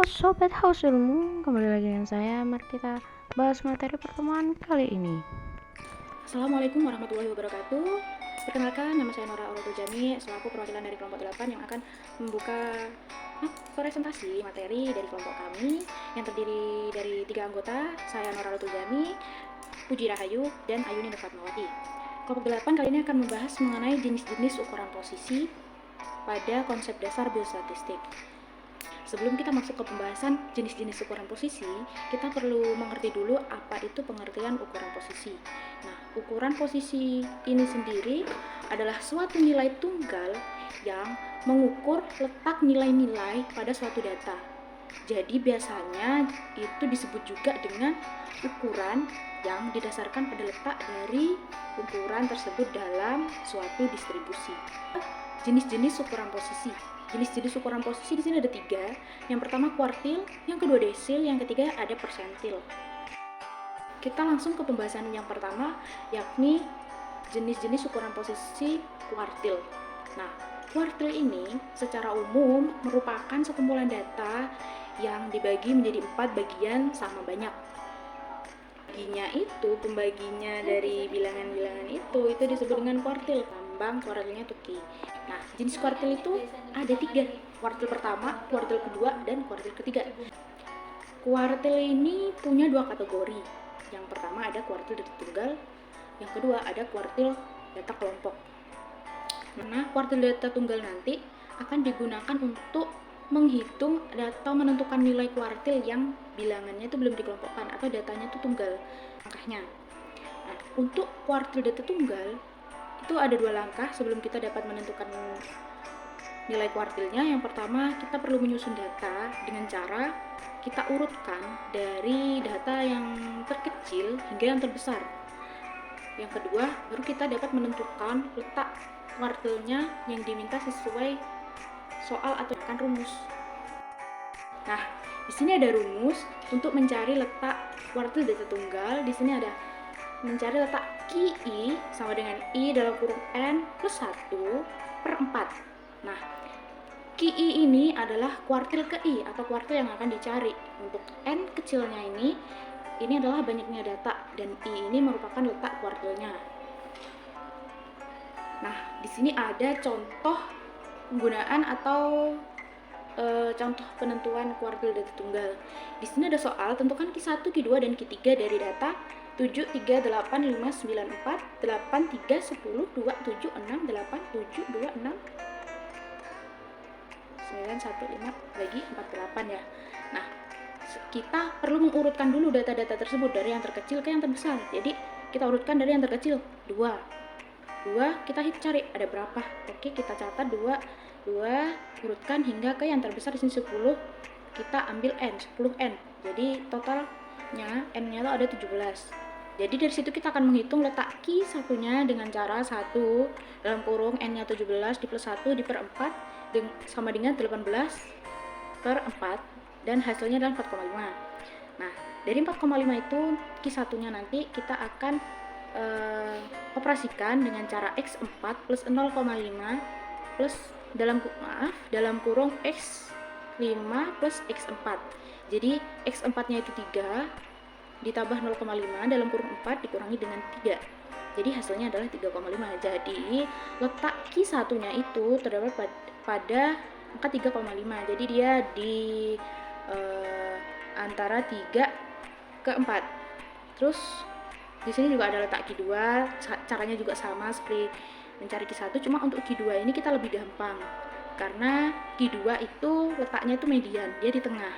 Halo Sobat Haus Ilmu, kembali lagi dengan saya. Mari kita bahas materi pertemuan kali ini. Assalamualaikum warahmatullahi wabarakatuh. Perkenalkan, nama saya Nora Auratul Jami, selaku perwakilan dari kelompok 8 yang akan membuka presentasi materi dari kelompok kami yang terdiri dari 3 anggota, saya Nora Auratul Jami, Puji Rahayu, dan Ayuni Nur Fatmawati. Kelompok 8 kali ini akan membahas mengenai jenis-jenis ukuran posisi pada konsep dasar biostatistik. Sebelum kita masuk ke pembahasan jenis-jenis ukuran posisi, kita perlu mengerti dulu apa itu pengertian ukuran posisi. Nah, ukuran posisi ini sendiri adalah suatu nilai tunggal yang mengukur letak nilai-nilai pada suatu data. Jadi biasanya itu disebut juga dengan ukuran yang didasarkan pada letak dari ukuran tersebut dalam suatu distribusi. Jenis-jenis ukuran posisi. Jenis-jenis ukuran posisi di sini ada 3. Yang pertama kuartil, yang kedua desil, yang ketiga ada persentil. Kita langsung ke pembahasan yang pertama, yakni jenis-jenis ukuran posisi kuartil. Nah, kuartil ini secara umum merupakan sekumpulan data yang dibagi menjadi 4 bagian sama banyak. Pembaginya dari bilangan-bilangan itu disebut dengan kuartil. Lambang kuartilnya tuki. Nah, jenis kuartil itu ada 3. Kuartil pertama, kuartil kedua, dan kuartil ketiga. Kuartil ini punya 2 kategori. Yang pertama ada kuartil data tunggal, yang kedua ada kuartil data kelompok. Nah, kuartil data tunggal nanti akan digunakan untuk menghitung atau menentukan nilai kuartil yang bilangannya itu belum dikelompokkan atau datanya itu tunggal langkahnya. Nah, untuk kuartil data tunggal itu ada 2 langkah sebelum kita dapat menentukan nilai kuartilnya. Yang pertama, kita perlu menyusun data dengan cara kita urutkan dari data yang terkecil hingga yang terbesar. Yang kedua, baru kita dapat menentukan letak kuartilnya yang diminta sesuai soal atau kan rumus. Nah, di sini ada rumus untuk mencari letak kuartil data tunggal. Di sini ada mencari letak QI sama dengan I dalam kurung N plus 1/4. Nah, QI ini adalah kuartil ke I atau kuartil yang akan dicari. Untuk N kecilnya ini adalah banyaknya data dan I ini merupakan letak kuartilnya. Nah, di sini ada contoh penggunaan atau contoh penentuan kuartil data tunggal. Di sini ada soal, tentukan Q1, Q2, dan Q3 dari data 7, 3, 8, 5, 9, 4, 8, 3, 10, 2, 7, 6, 8, 7, 2, 6, 9, 1, 5, bagi 4, 8 ya. Nah, kita perlu mengurutkan dulu data-data tersebut dari yang terkecil ke yang terbesar. Jadi, kita urutkan dari yang terkecil, 2. 2 kita cari ada berapa. Oke, kita catat 2 urutkan hingga ke yang terbesar di sini 10. Kita ambil N, 10N. Jadi totalnya N-nya itu ada 17. Jadi dari situ kita akan menghitung letak Q satunya dengan cara 1 dalam kurung N-nya 17 di plus 1 di per 4 sama dengan 18/4 dan hasilnya adalah 4,5. Nah, dari 4,5 itu Q satunya nanti kita akan operasikan dengan cara X4 plus 0,5 plus dalam kurung X5 plus X4. Jadi X4 nya itu 3 ditambah 0,5 dalam kurung 4 dikurangi dengan 3. Jadi hasilnya adalah 3,5. Jadi letak Q satunya itu terdapat pada angka 3,5. Jadi dia di antara 3 ke 4. Terus di sini juga ada letak Q2, caranya juga sama seperti mencari Q1, cuma untuk Q2 ini kita lebih gampang karena Q2 itu letaknya itu median, dia di tengah.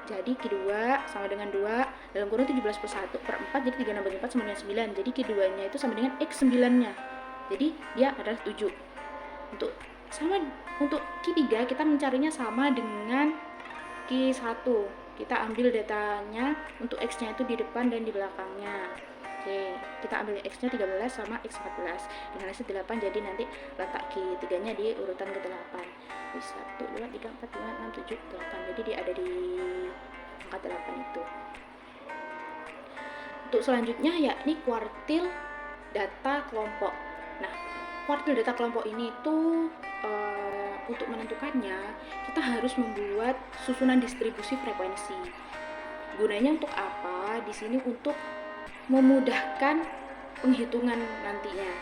Jadi Q2 sama dengan 2 dalam kurung 17 plus 1/4, jadi 3 nambah 4 sama dengan 9. Jadi Q2 nya itu sama dengan X9 nya, jadi dia adalah 7. Untuk Q3 kita mencarinya sama dengan Q1. Kita ambil datanya untuk X nya itu di depan dan di belakangnya. Oke, kita ambil X nya 13 sama X14 dengan hasil 8, jadi nanti letak Q3 nya di urutan ke-8. 1, 2, 3, 4, 5, 6, 7, 8. Jadi dia ada di angka 8 itu. Untuk selanjutnya yakni kuartil data kelompok. Nah, kuartil data kelompok ini itu untuk menentukannya, kita harus membuat susunan distribusi frekuensi. Gunanya untuk apa? Di sini untuk memudahkan penghitungan nantinya.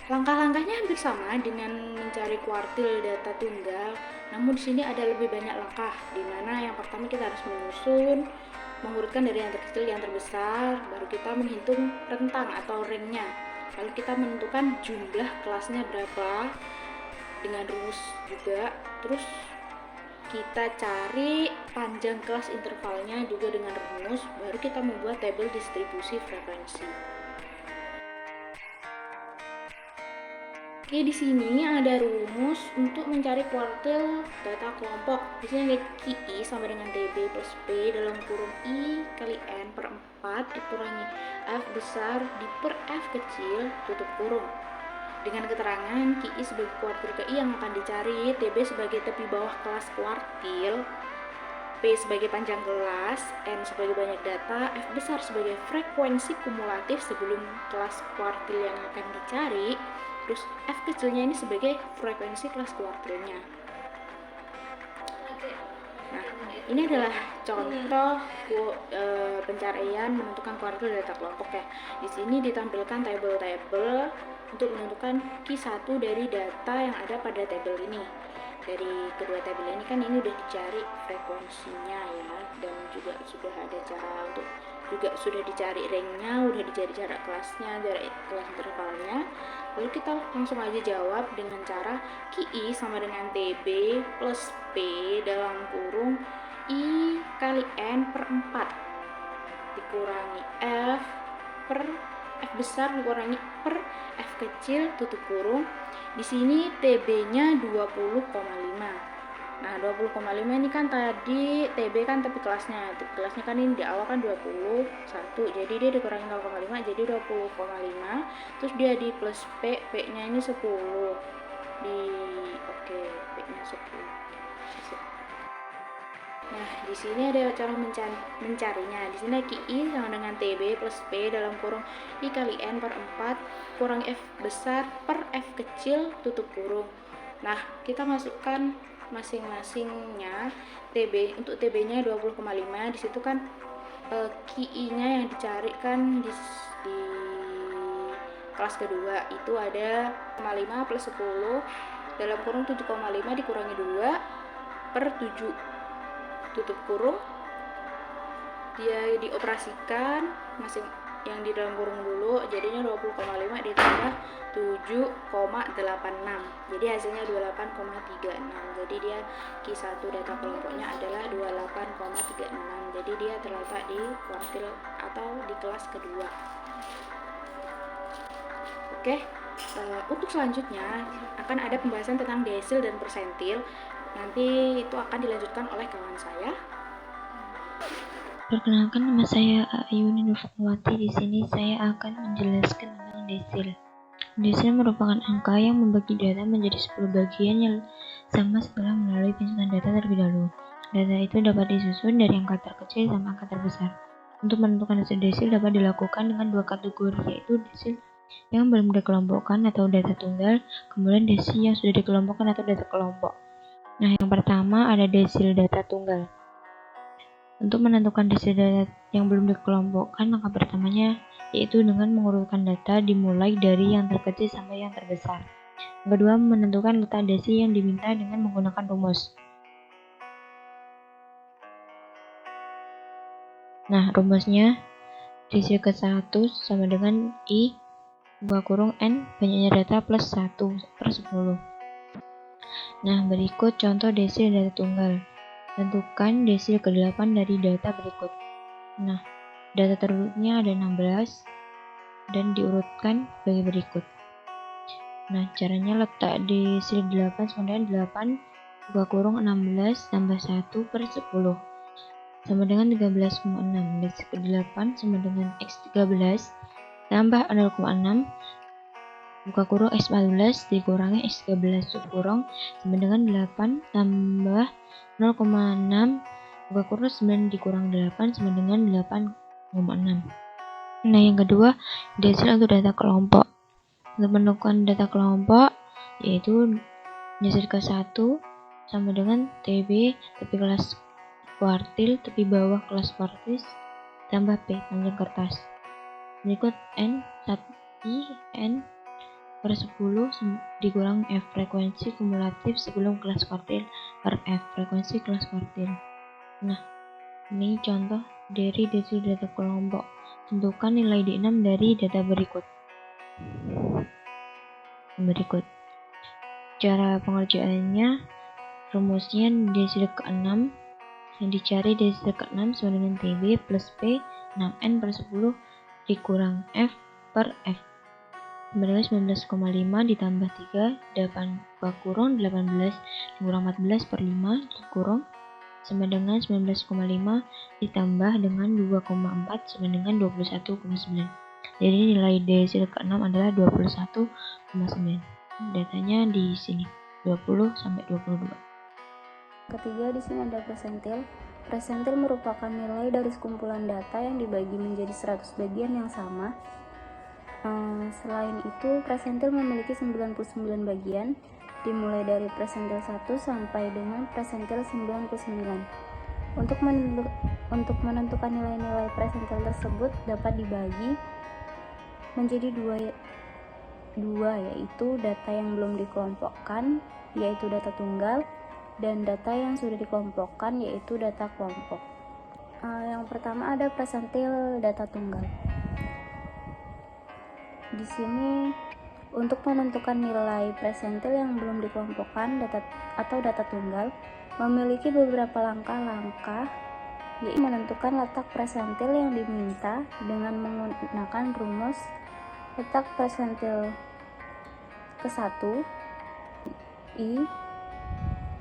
Langkah-langkahnya hampir sama dengan mencari kuartil data tunggal, namun di sini ada lebih banyak langkah, di mana yang pertama kita harus menyusun, mengurutkan dari yang terkecil yang terbesar, baru kita menghitung rentang atau ringnya, lalu kita menentukan jumlah kelasnya berapa dengan rumus juga, terus kita cari panjang kelas intervalnya juga dengan rumus, baru kita membuat tabel distribusi frekuensi. Oke, di sini ada rumus untuk mencari kuartil data kelompok. Di sini ada QI sama dengan TB plus P dalam kurung I kali N per 4 dikurangi F besar di per F kecil tutup kurung. Dengan keterangan QI sebagai kuartil KI yang akan dicari, TB sebagai tepi bawah kelas kuartil, P sebagai panjang kelas, N sebagai banyak data, F besar sebagai frekuensi kumulatif sebelum kelas kuartil yang akan dicari, terus F kecilnya ini sebagai frekuensi kelas kuartilnya. Nah, ini adalah contoh pencarian menentukan kuartil data kelompok ya. Di sini ditampilkan tabel-tabel untuk menentukan Q1 dari data yang ada pada tabel ini. Dari kedua tabel ini kan ini udah dicari frekuensinya ya, dan juga sudah ada cara untuk juga sudah dicari ringnya, udah dicari jarak kelasnya, jarak kelas intervalnya. Lalu kita langsung aja jawab dengan cara QI sama dengan TB plus P dalam kurung I kali N per 4 dikurangi F per F besar dikurangi per F kecil tutup kurung. Di sini TB-nya 20,5. Nah, 20,5 ini kan tadi TB kan tepi kelasnya. Tepi kelasnya kan ini di awal kan 21. Jadi dia dikurangi 0,5 jadi 20,5. Terus dia di plus P, P-nya ini 10. P-nya 10. Nah, di sini ada cara mencarinya. Di sini QI sama dengan TB plus P dalam kurung I kali N per 4 kurang F besar per F kecil tutup kurung. Nah, kita masukkan masing-masingnya. TB untuk TB-nya 20,5. Di situ kan QI-nya yang dicari kan di kelas kedua itu ada 5 plus 10 dalam kurung 7,5 dikurangi 2 per 7 tutup kurung. Dia dioperasikan masing yang di dalam kurung dulu, jadinya 20,5 ditambah 7,86, jadi hasilnya 28,36. jadi dia Q1 data kelompoknya adalah 28,36, jadi dia terletak di kuartil atau di kelas kedua. Oke, untuk selanjutnya akan ada pembahasan tentang desil dan persentil. Nanti itu akan dilanjutkan oleh kawan saya. Perkenalkan, nama saya Ayuni Nur Fatmawati. Di sini saya akan menjelaskan tentang desil. Desil merupakan angka yang membagi data menjadi 10 bagian yang sama setelah melalui penyusunan data terlebih dahulu. Data itu dapat disusun dari angka terkecil sampai angka terbesar. Untuk menentukan hasil desil dapat dilakukan dengan dua kategori, yaitu desil yang belum dikelompokkan atau data tunggal, kemudian desil yang sudah dikelompokkan atau data kelompok. Nah, yang pertama ada desil data tunggal. Untuk menentukan desil data yang belum dikelompokkan, langkah pertamanya yaitu dengan mengurutkan data dimulai dari yang terkecil sampai yang terbesar. Yang kedua, menentukan letak desil yang diminta dengan menggunakan rumus. Nah, rumusnya desil ke-1 sama dengan I buka kurung N banyaknya data plus 1 per 10. Nah, berikut contoh desil data tunggal. Tentukan desil ke-8 dari data berikut. Nah, data terurutnya ada 16 dan diurutkan sebagai berikut. Nah, caranya letak desil 8 sama dengan 8 buka kurung 16 tambah 1 per 10 sama dengan 13,6. Desil ke-8 sama dengan X13 tambah 0,6 buka kurung X14 dikurangi X13 tutup kurung sama dengan 8 tambah 0,6 buka kurung 9 dikurang 8 sama dengan 8,6. Nah, yang kedua, desil untuk data kelompok. Untuk menentukan data kelompok yaitu Geser ke 1 sama dengan TB tepi kelas kuartil tepi bawah kelas kuartis tambah P panjang kertas. Berikut N 1 I N per 10 dikurang F frekuensi kumulatif sebelum kelas kuartil per F frekuensi kelas kuartil. Nah, ini contoh dari desil data kelompok. Tentukan nilai D6 dari data berikut. Cara pengerjaannya, rumusnya desil ke-6 yang dicari desil ke-6 sama dengan TB plus P 6N per 10 dikurang F per F sama dengan 19,5 ditambah 3 8 kurung 18 dikurang 14 per 5 dikurung sama dengan 19,5 ditambah dengan 2,4 sama dengan 21,9. Jadi nilai desil ke-6 adalah 21,9. Datanya di sini 20 sampai 22. Ketiga, di sini ada persentil. Persentil merupakan nilai dari sekumpulan data yang dibagi menjadi 100 bagian yang sama. Selain itu, persentil memiliki 99 bagian, dimulai dari persentil 1 sampai dengan persentil 99. Untuk menentukan nilai-nilai persentil tersebut dapat dibagi menjadi dua, yaitu data yang belum dikelompokkan, yaitu data tunggal, dan data yang sudah dikelompokkan, yaitu data kelompok. Yang pertama ada persentil data tunggal. Di sini untuk menentukan nilai persentil yang belum dikelompokkan data tunggal memiliki beberapa langkah-langkah, yaitu menentukan letak persentil yang diminta dengan menggunakan rumus letak persentil ke-1 I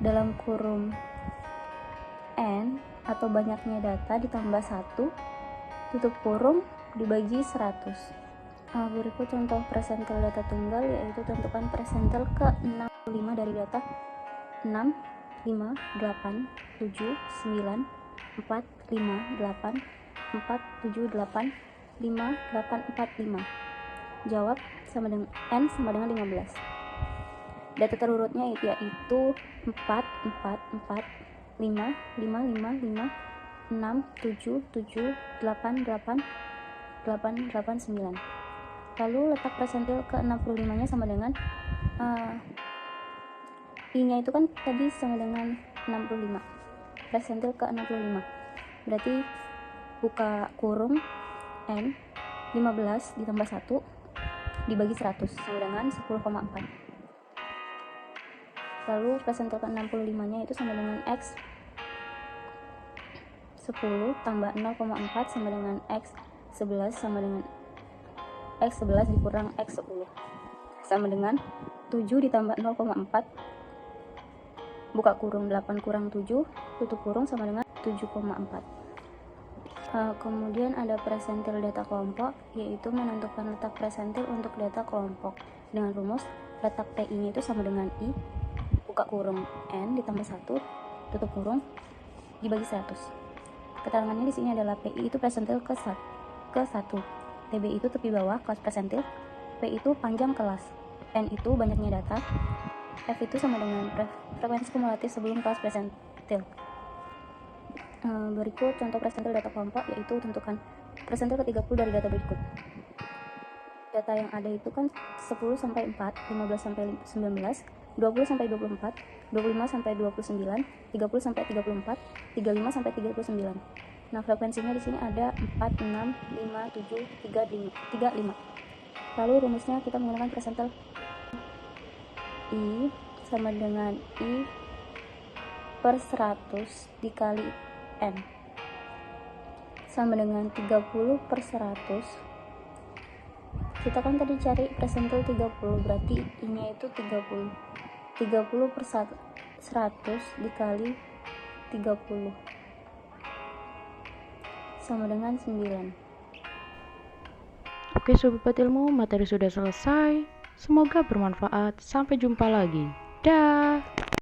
dalam kurung N atau banyaknya data ditambah 1 tutup kurung dibagi 100. Berikut contoh persentil data tunggal, yaitu tentukan persentil ke-65 dari data 6, 5, 8, 7, 9, 4, 5, 8, 4, 7, 8, 5, 8, 4, 5. Jawab sama dengan N sama dengan 15. Data terurutnya yaitu 4, 4, 4, 5, 5, 5, 5, 6, 7, 7, 8, 8, 8, 8, 9. Lalu letak persentil ke-65 nya sama dengan I nya itu kan tadi sama dengan 65, persentil ke-65, berarti buka kurung N 15 ditambah 1 dibagi 100 sama dengan 10,4. Lalu persentil ke-65 nya itu sama dengan X 10 tambah 0,4 sama dengan X 11 sama dengan X 11 dikurang X 10 sama dengan 7 ditambah 0,4 buka kurung 8 kurang 7 tutup kurung sama dengan 7,4. Kemudian ada persentil data kelompok, yaitu menentukan letak persentil untuk data kelompok dengan rumus letak PI nya itu sama dengan I buka kurung N ditambah 1 tutup kurung dibagi 100. Keterangannya di sini adalah PI itu persentil ke 1, TB itu tepi bawah kelas persentil, P itu panjang kelas, N itu banyaknya data, F itu sama dengan frekuensi kumulatif sebelum kelas persentil. Berikut contoh persentil data kelompok, yaitu tentukan persentil ke-30 dari data berikut. Data yang ada itu kan 10 sampai 4, 15 sampai 19, 20 sampai 24, 25 sampai 29, 30 sampai 34, 35 sampai 39. Nah, frekuensinya di sini ada 4, 6, 5, 7, 35. Lalu rumusnya kita menggunakan persentil I sama dengan I per 100 dikali N sama dengan 30 per 100. Kita kan tadi cari persentil 30, berarti I nya itu 30 per 100 dikali 30 sama dengan 9. Oke Sobat Ilmu, materi sudah selesai. Semoga bermanfaat. Sampai jumpa lagi. Dah.